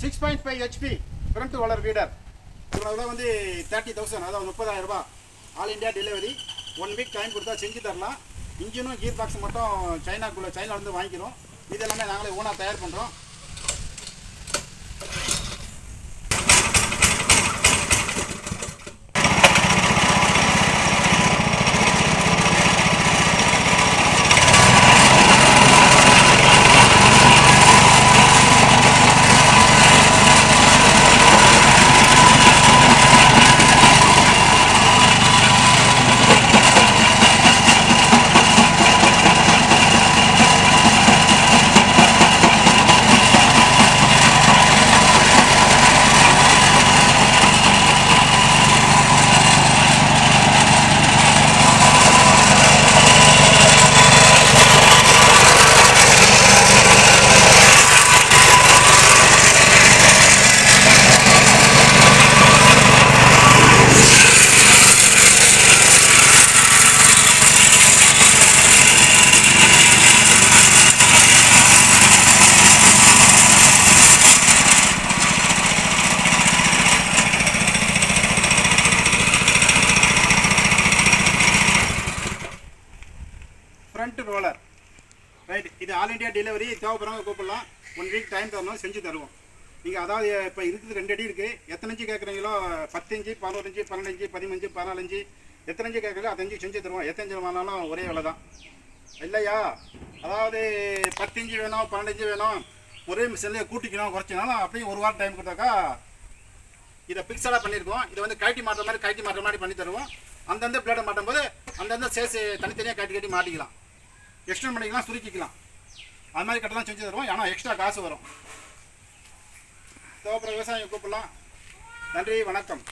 6.5 HP front roller வீடர். இவ்வளோ வந்து 30,000, அதாவது 30,000 ரூபாய். All India delivery. 1 week time கொடுத்தா செஞ்சு தரலாம். இன்ஜினும் கீர் பாக்ஸ் மட்டும் சைனாலேருந்து வாங்கிக்கிறோம். இது எல்லாமே நாங்களே ஓனாக தயார் பண்ணுறோம். Front roller right. இது ஆல் இண்டியா டெலிவரி. தேவைப்படுறவங்க கூப்பிடலாம். 1 வீக் டைம் தரணும், செஞ்சு தருவோம். நீங்கள் அதாவது இப்போ இருக்குது 2 அடி இருக்குது. எத்தனை இன்ச்சு கேட்குறீங்களோ 10 இன்ச்சு, 11 இன்ச்சு, 12 இன்ச்சு, 15, 14 எத்தனை இன்ச்சு கேட்குறீங்களோ 5 இன்ச்சு செஞ்சு தருவோம். எத்தனை இன்ச்சு வாங்கினாலும் ஒரே விலை தான் இல்லையா? அதாவது 10 இன்ச்சு வேணும், 12 இன்ச்சு வேணும், ஒரே மிஷின்லேயே கூட்டிக்கணும் குறைச்சினாலும் அப்படியே 1 வாரம் டைம் கொடுத்தாக்கா இதை பிக்சடாக பண்ணியிருக்கோம். இதை வந்து கழட்டி மாட்டுற மாதிரி பண்ணி தருவோம். அந்தந்த பிளேடை மாட்டும் போது அந்தந்த சேஸ் தனித்தனியாக கட்டி மாட்டிக்கலாம், எக்ஸ்டெண்ட் பண்ணிக்கலாம், சுருக்கிக்கலாம். அது மாதிரி கட்டலாம் செஞ்சு தருவோம். ஆனால் எக்ஸ்ட்ரா காசு வரும். தேவைப்படுற விவசாயம் கூப்பிடலாம். நன்றி, வணக்கம்.